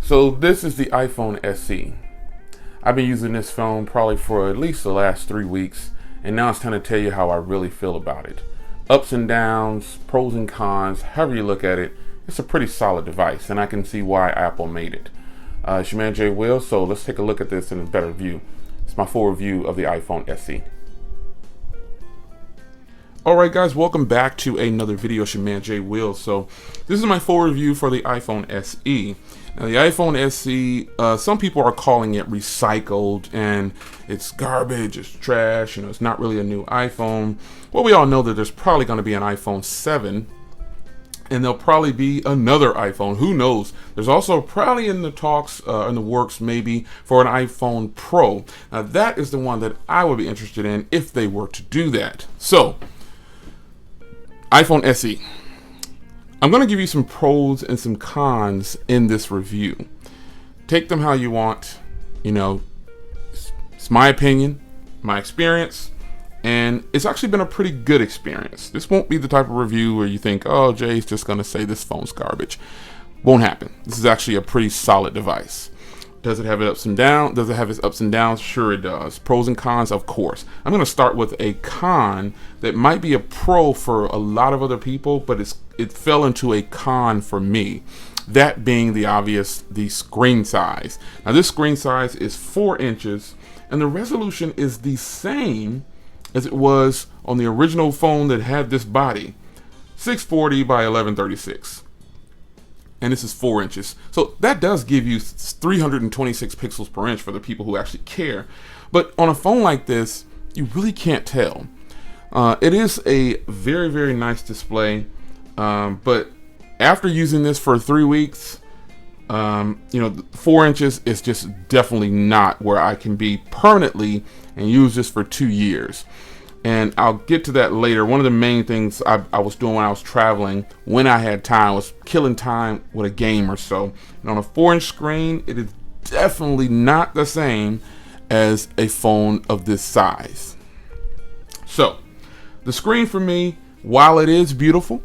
So this is the iPhone SE. I've been using this phone probably for at least the last 3 weeks, and now it's time to tell you how I really feel about it. Ups and downs, pros and cons, however you look at it, it's a pretty solid device, and I can see why Apple made it. It's your man Jay Will, so let's take a look at this in a better view. It's my full review of the iPhone SE. Alright guys, welcome back to another video. It's your man Jay Will. So this is my full review for the iPhone SE. Now the iPhone SE, some people are calling it recycled and it's garbage, it's trash, it's not really a new iPhone. Well, we all know that there's probably going to be an iPhone 7 and there'll probably be another iPhone. Who knows? There's also probably in the talks, in the works maybe, for an iPhone Pro. Now that is the one that I would be interested in if they were to do that. So iPhone SE. I'm going to give you some pros and some cons in this review. Take them how you want. It's my opinion, my experience, and it's actually been a pretty good experience. This won't be the type of review where you think, oh, Jay's just going to say this phone's garbage. Won't happen. This is actually a pretty solid device. Does it have its ups and downs? Does it have its ups and downs? Sure it does. Pros and cons, of course. I'm going to start with a con that might be a pro for a lot of other people, but it fell into a con for me. That being the screen size. Now this screen size is 4 inches, and the resolution is the same as it was on the original phone that had this body, 640 by 1136. And this is 4 inches. So that does give you 326 pixels per inch for the people who actually care. But on a phone like this, you really can't tell. It is a very, very nice display. But after using this for 3 weeks, 4 inches is just definitely not where I can be permanently and use this for 2 years. And I'll get to that later. One of the main things I was doing when I was traveling, when I had time, was killing time with a game or so. And on a 4-inch screen, it is definitely not the same as a phone of this size. So, the screen for me, while it is beautiful,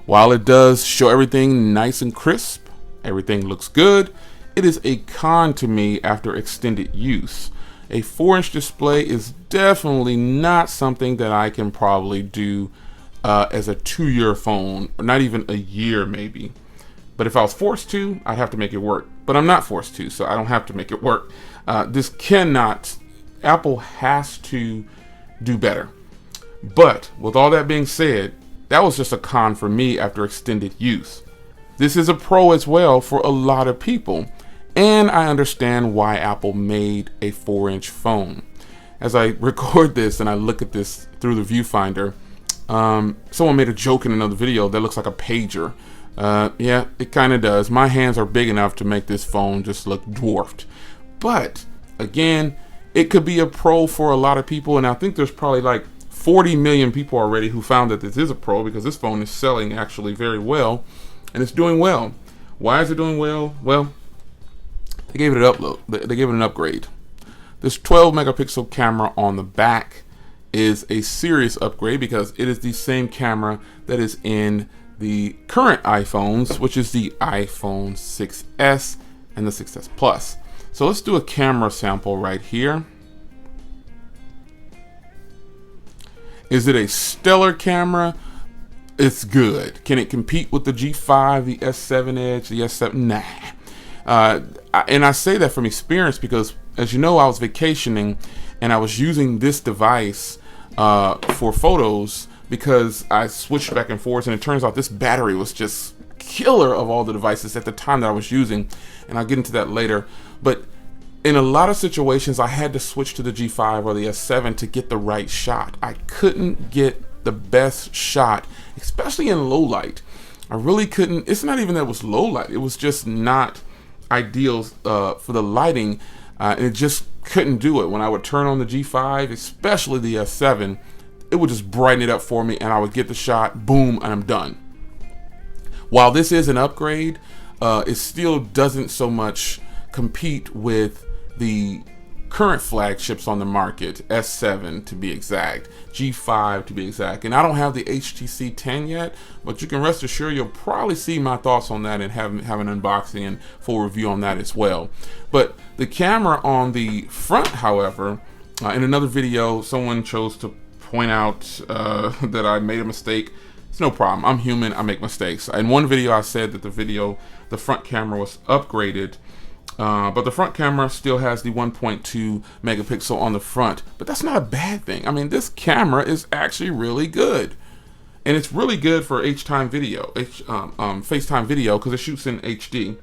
while it does show everything nice and crisp, everything looks good, it is a con to me after extended use. A 4-inch display is definitely not something that I can probably do as a 2-year phone, or not even a year maybe. But if I was forced to, I'd have to make it work. But I'm not forced to, so I don't have to make it work. Apple has to do better. But with all that being said, that was just a con for me after extended use. This is a pro as well for a lot of people. And I understand why Apple made a 4-inch phone. As I record this and I look at this through the viewfinder, someone made a joke in another video that looks like a pager. Yeah, it kind of does. My hands are big enough to make this phone just look dwarfed. But again, it could be a pro for a lot of people, and I think there's probably like 40 million people already who found that this is a pro, because this phone is selling actually very well, and it's doing well. Why is it doing well? Well, they gave it an upgrade. This 12 megapixel camera on the back is a serious upgrade, because it is the same camera that is in the current iPhones, which is the iPhone 6s and the 6s Plus. So let's do a camera sample right here. Is it a stellar camera? It's good. Can it compete with the G5, the S7 Edge, the S7? Nah. And I say that from experience because, as you know, I was vacationing and I was using this device for photos, because I switched back and forth, and it turns out this battery was just killer of all the devices at the time that I was using, and I'll get into that later. But in a lot of situations, I had to switch to the G5 or the S7 to get the right shot. I couldn't get the best shot, especially in low light. I really couldn't. It's not even that it was low light. It was just not ideal for the lighting, and it just couldn't do it. When I would turn on the G5, especially the S7, it would just brighten it up for me, and I would get the shot, boom, and I'm done. While this is an upgrade, it still doesn't so much compete with the current flagships on the market, S7 to be exact, G5 to be exact. And I don't have the HTC 10 yet, but you can rest assured you'll probably see my thoughts on that and have an unboxing and full review on that as well. But the camera on the front, however, in another video, someone chose to point out that I made a mistake. It's no problem. I'm human. I make mistakes. In one video, I said that the front camera was upgraded, but the front camera still has the 1.2 megapixel on the front. But that's not a bad thing. I mean, this camera is actually really good, and it's really good for FaceTime video, because it shoots in HD,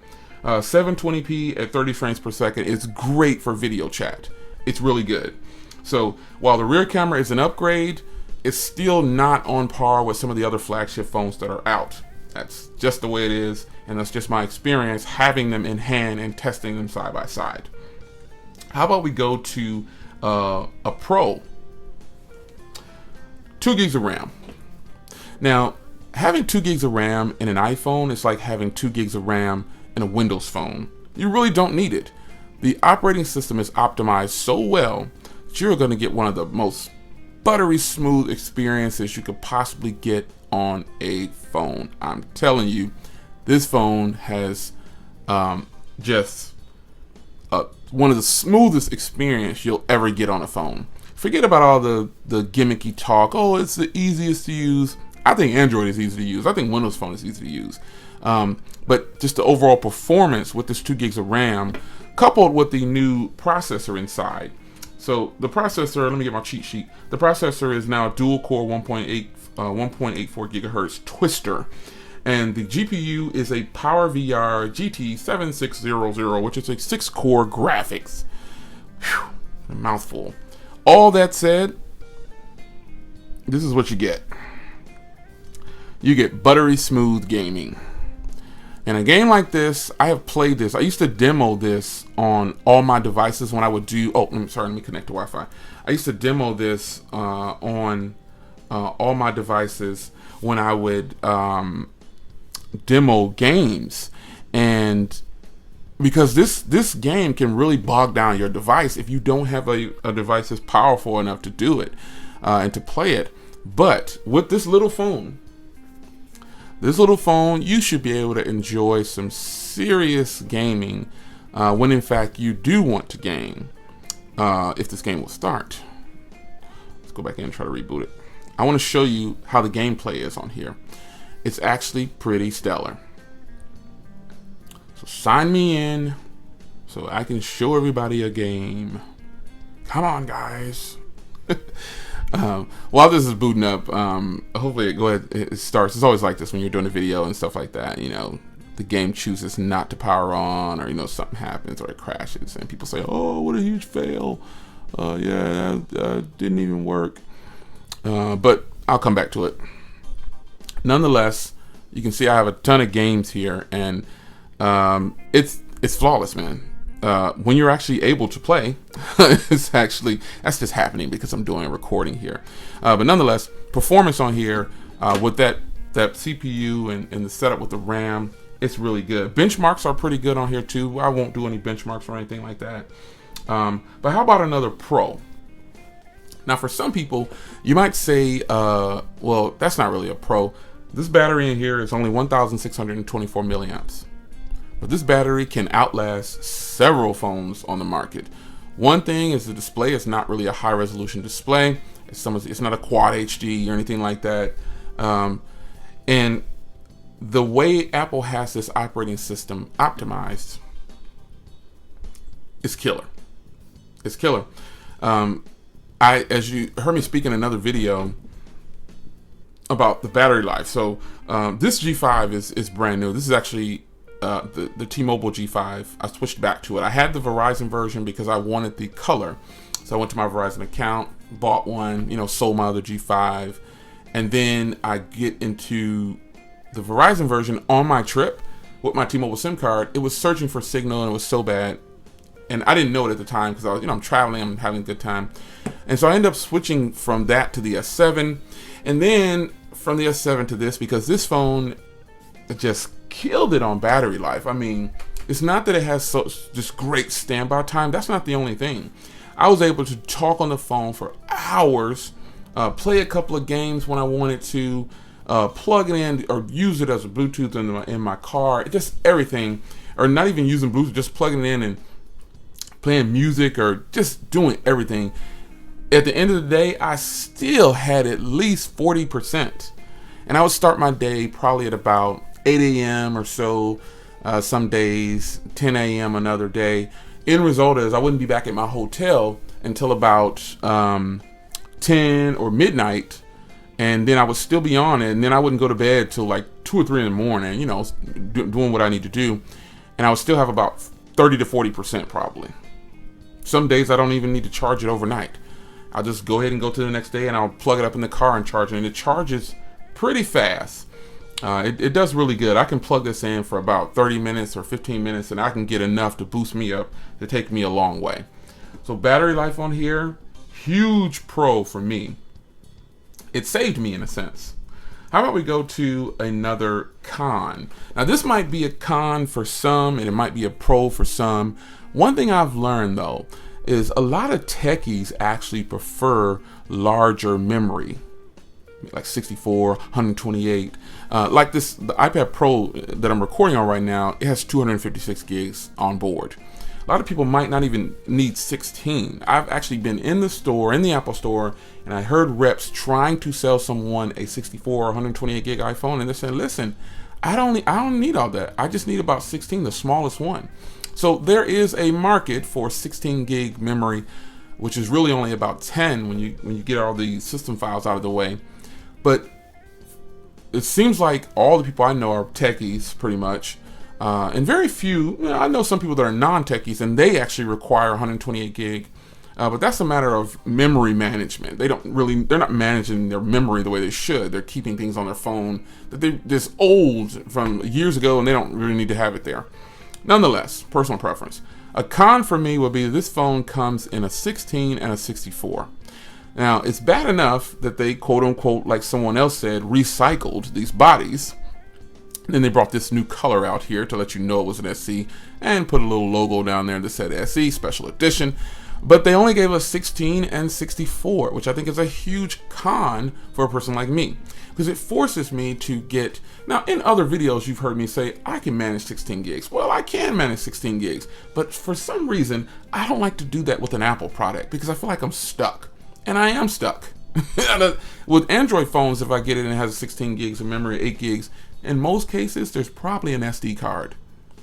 720p at 30 frames per second. It's great for video chat. It's really good. So while the rear camera is an upgrade, it's still not on par with some of the other flagship phones that are out. That's just the way it is, and that's just my experience having them in hand and testing them side by side. How about we go to a Pro? 2 gigs of RAM. Now, having 2 gigs of RAM in an iPhone is like having 2 gigs of RAM in a Windows phone. You really don't need it. The operating system is optimized so well that you're going to get one of the most buttery smooth experiences you could possibly get on a phone. I'm telling you, this phone has just one of the smoothest experience you'll ever get on a phone. Forget about all the gimmicky talk. Oh, it's the easiest to use. I think Android is easy to use. I think Windows Phone is easy to use. But just the overall performance with this 2 gigs of RAM, coupled with the new processor inside. So the processor, let me get my cheat sheet. The processor is now a dual core 1.84 gigahertz twister. And the GPU is a PowerVR GT7600, which is a 6-core graphics. Whew, a mouthful. All that said, this is what you get. You get buttery smooth gaming. In a game like this, I have played this. I used to demo this on all my devices when I would do, let me connect to Wi-Fi. I used to demo this on all my devices when I would demo games. And because this game can really bog down your device if you don't have a device that's powerful enough to do it and to play it. But with this little phone, you should be able to enjoy some serious gaming when in fact you do want to game, if this game will start. Let's go back in and try to reboot it. I want to show you how the gameplay is on here. It's actually pretty stellar. So sign me in so I can show everybody a game. Come on, guys. While this is booting up, hopefully it starts. It's always like this when you're doing a video and stuff like that. You know, the game chooses not to power on, or something happens or it crashes, and people say, "Oh, what a huge fail! Yeah, that didn't even work." But I'll come back to it. Nonetheless, you can see I have a ton of games here, and it's flawless, man. When you're actually able to play, that's just happening because I'm doing a recording here. But nonetheless, performance on here with that CPU and the setup with the RAM, it's really good. Benchmarks are pretty good on here too. I won't do any benchmarks or anything like that. But how about another Pro? Now, for some people, you might say, well, that's not really a Pro. This battery in here is only 1,624 milliamps. But this battery can outlast several phones on the market. One thing is the display is not really a high resolution display. It's not a quad HD or anything like that. And the way Apple has this operating system optimized is killer. It's killer. As you heard me speak in another video about the battery life. So this G5 is brand new. This is actually the T-Mobile G5. I switched back to it. I had the Verizon version because I wanted the color. So I went to my Verizon account, bought one, sold my other G5. And then I get into the Verizon version on my trip with my T-Mobile SIM card. It was searching for signal and it was so bad. And I didn't know it at the time because I was, I'm traveling, I'm having a good time. And so I ended up switching from that to the S7. And then from the S7 to this, because this phone just killed it on battery life. I mean, it's not that it has just great standby time. That's not the only thing. I was able to talk on the phone for hours, play a couple of games when I wanted to, plug it in or use it as a Bluetooth in my car, just everything, or not even using Bluetooth, just plugging it in and playing music or just doing everything. At the end of the day, I still had at least 40%. And I would start my day probably at about 8 a.m. or so, some days, 10 a.m. another day. End result is I wouldn't be back at my hotel until about 10 or midnight, and then I would still be on it, and then I wouldn't go to bed till like 2 or 3 in the morning, doing what I need to do, and I would still have about 30 to 40% probably. Some days I don't even need to charge it overnight. I'll just go ahead and go to the next day, and I'll plug it up in the car and charge it, and it charges pretty fast. It does really good. I can plug this in for about 30 minutes or 15 minutes, and I can get enough to boost me up to take me a long way. So battery life on here, huge pro for me. It saved me in a sense. How about we go to another con? Now this might be a con for some, and it might be a pro for some. One thing I've learned though is a lot of techies actually prefer larger memory, like 64, 128. Like the iPad Pro that I'm recording on right now, it has 256 gigs on board. A lot of people might not even need 16. I've actually been in the store, in the Apple store, and I heard reps trying to sell someone a 64 or 128 gig iPhone, and they're saying, listen, I don't need all that. I just need about 16, the smallest one. So there is a market for 16 gig memory, which is really only about 10 when you get all the system files out of the way. But it seems like all the people I know are techies pretty much. And very few, I know some people that are non-techies and they actually require 128 gig. But that's a matter of memory management. They're not managing their memory the way they should. They're keeping things on their phone that they're just old from years ago and they don't really need to have it there. Nonetheless, personal preference. A con for me would be this phone comes in a 16 and a 64. Now, it's bad enough that they, quote unquote, like someone else said, recycled these bodies. Then they brought this new color out here to let you know it was an SE and put a little logo down there that said SE Special Edition. But they only gave us 16 and 64, which I think is a huge con for a person like me, because it forces me to get, now in other videos you've heard me say I can manage 16 gigs. Well, I can manage 16 gigs, but for some reason I don't like to do that with an Apple product because I feel like I'm stuck. And I am stuck. With Android phones, if I get it and it has 16 gigs of memory, 8 gigs, in most cases, there's probably an SD card.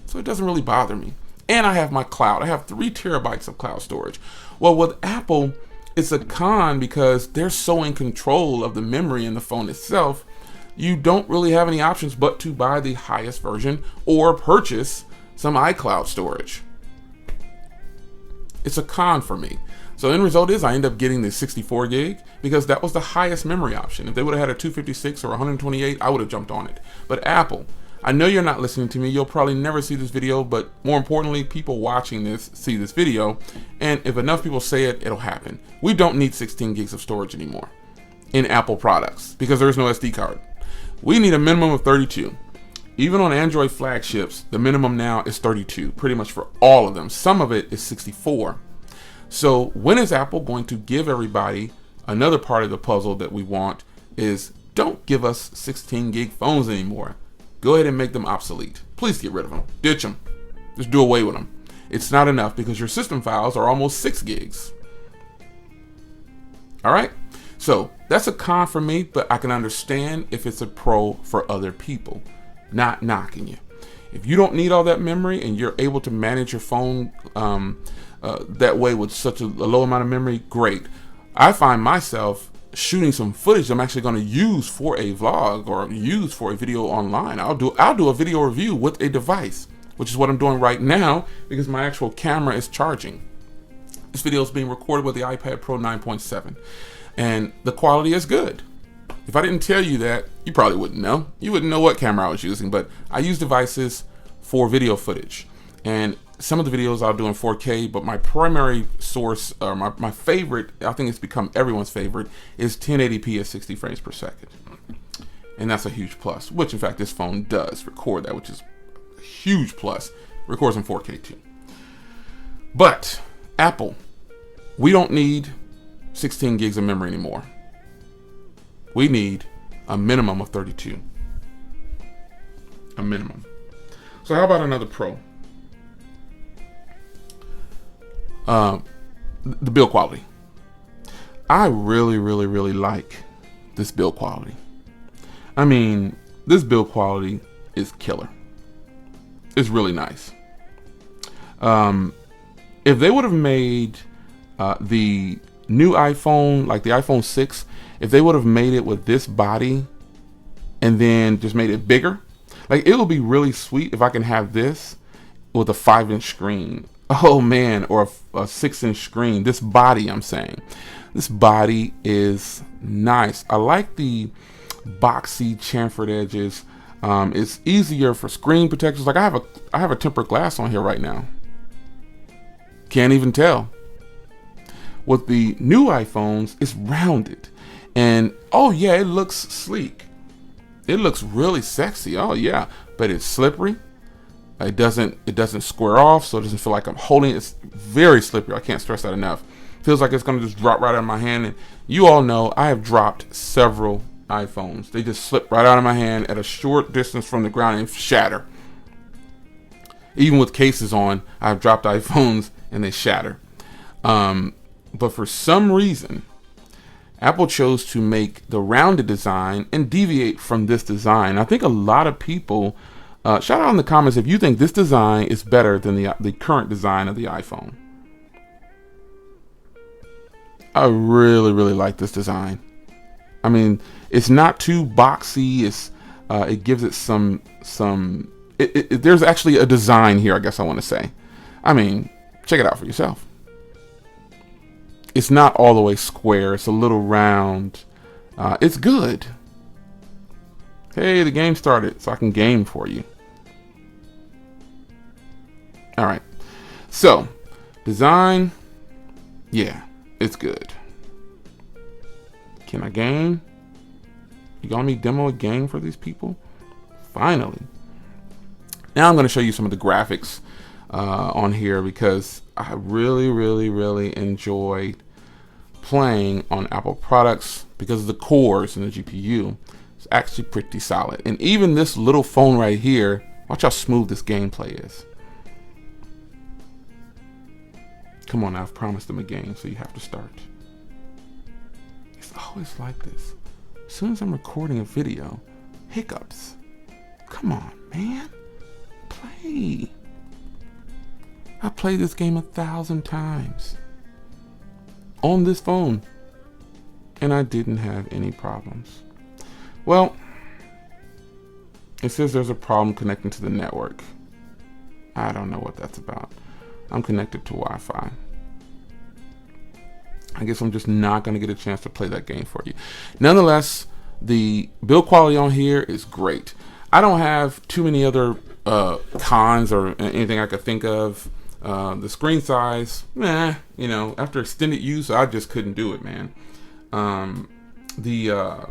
So it doesn't really bother me. And I have my cloud. I have 3 terabytes of cloud storage. Well, with Apple, it's a con because they're so in control of the memory in the phone itself. You don't really have any options but to buy the highest version or purchase some iCloud storage. It's a con for me. So the end result is I end up getting the 64 gig because that was the highest memory option. If they would have had a 256 or 128, I would have jumped on it. But Apple, I know you're not listening to me. You'll probably never see this video, but more importantly, people watching this see this video. And if enough people say it, it'll happen. We don't need 16 gigs of storage anymore in Apple products because there's no SD card. We need a minimum of 32. Even on Android flagships, the minimum now is 32, pretty much for all of them. Some of it is 64. So when is Apple going to give everybody another part of the puzzle that we want is don't give us 16 gig phones anymore. Go ahead and make them obsolete. Please get rid of them. Ditch them. Just do away with them. It's not enough because your system files are almost 6 gigs. All right. So that's a con for me, but I can understand if it's a pro for other people. Not knocking you. If you don't need all that memory and you're able to manage your phone that way with such a low amount of memory, great. I find myself shooting some footage I'm actually going to use for a vlog or use for a video online. I'll do a video review with a device, which is what I'm doing right now because my actual camera is charging. This video is being recorded with the iPad Pro 9.7 and the quality is good. If I didn't tell you that, you probably wouldn't know. You wouldn't know what camera I was using, but I use devices for video footage. And some of the videos I'll do in 4K, but my primary source, or my favorite, I think it's become everyone's favorite, is 1080p at 60 frames per second. And that's a huge plus, which in fact this phone does record that, which is a huge plus. It records in 4K too. But Apple, We don't need 16 gigs of memory anymore. We need a minimum of 32. A minimum. So how about another pro? The build quality. I really like this build quality. I mean, this build quality is killer. It's really nice. If they would have made the new iPhone, like the iPhone 6, if they would have made it with this body and then just made it bigger, like it would be really sweet if I can have this with a 5-inch screen. Oh man, or a 6-inch screen. This body, I'm saying. This body is nice. I like the boxy chamfered edges. It's easier for screen protectors. Like I have a tempered glass on here right now. Can't even tell. With the new iPhones, it's rounded. And oh yeah, it looks sleek. It looks really sexy. Oh yeah, but it's slippery. It doesn't square off, so it doesn't feel like I'm holding it. It's very slippery. I can't stress that enough. Feels like it's gonna just drop right out of my hand. And you all know I have dropped several iPhones. They just slip right out of my hand at a short distance from the ground and shatter. Even with cases on, I've dropped iPhones and they shatter. But for some reason, Apple chose to make the rounded design and deviate from this design. I think a lot of people, shout out in the comments if you think this design is better than the current design of the iPhone. I really like this design. I mean, it's not too boxy. It gives it some. There's actually a design here, I guess I want to say. I mean, check it out for yourself. It's not all the way square. It's a little round. It's good. Hey, the game started, so I can game for you. All right. So, design. Yeah, it's good. Can I game? You got me demo a game for these people? Finally. Now I'm going to show you some of the graphics on here because I really enjoyed playing on Apple products because of the cores and the GPU. It's actually pretty solid. And even this little phone right here, watch how smooth this gameplay is. Come on, I've promised them a game, so you have to start. It's always like this. As soon as I'm recording a video, hiccups. Come on, man. Play. I played this game 1,000 times on this phone, and I didn't have any problems. Well, it says there's a problem connecting to the network. I don't know what that's about. I'm connected to Wi-Fi. I guess I'm just not going to get a chance to play that game for you. Nonetheless, the build quality on here is great. I don't have too many other cons or anything I could think of. The screen size, after extended use, I just couldn't do it, man. The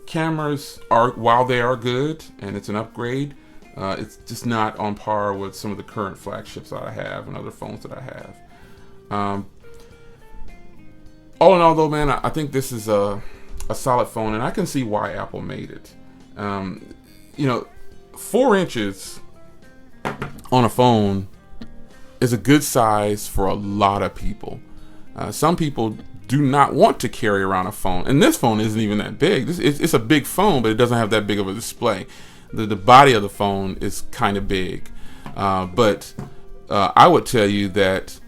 cameras are, while they are good and it's an upgrade, it's just not on par with some of the current flagships that I have and other phones that I have. All in all, though, man, I think this is a solid phone, and I can see why Apple made it. 4 inches on a phone is a good size for a lot of people. Some people do not want to carry around a phone, and this phone isn't even that big. It's a big phone, but it doesn't have that big of a display. The body of the phone is kind of big, but I would tell you that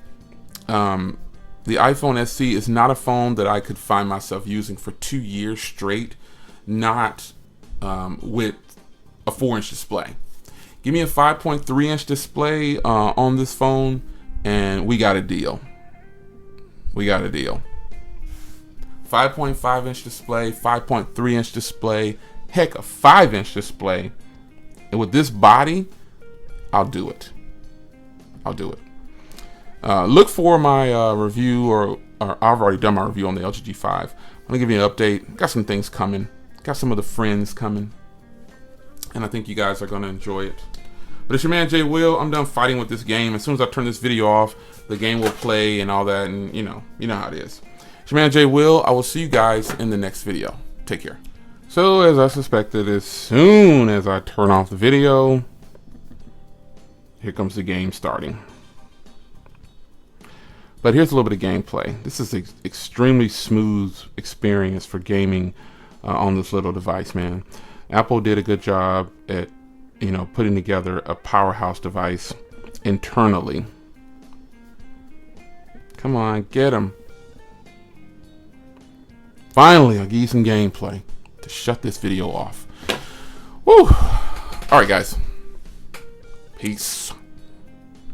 the iPhone SE is not a phone that I could find myself using for 2 years straight, not with a 4-inch display. Give me a 5.3-inch display on this phone, and we got a deal. 5.5-inch display, 5.3-inch display, heck, a 5-inch display. And with this body, I'll do it. Look for my review, or I've already done my review on the LG G5. I'm going to give you an update. Got some things coming. Got some of the friends coming. And I think you guys are going to enjoy it. But it's your man Jay Will. I'm done fighting with this game. As soon as I turn this video off, the game will play and all that, and you know how it is. It's your man Jay Will. I will see you guys in the next video. Take care. So as I suspected, as soon as I turn off the video, here comes the game starting. But here's a little bit of gameplay. This is an extremely smooth experience for gaming on this little device, man. Apple did a good job at, putting together a powerhouse device internally. Come on, get him. Finally, I'll give you some gameplay to shut this video off. Woo! All right, guys. Peace.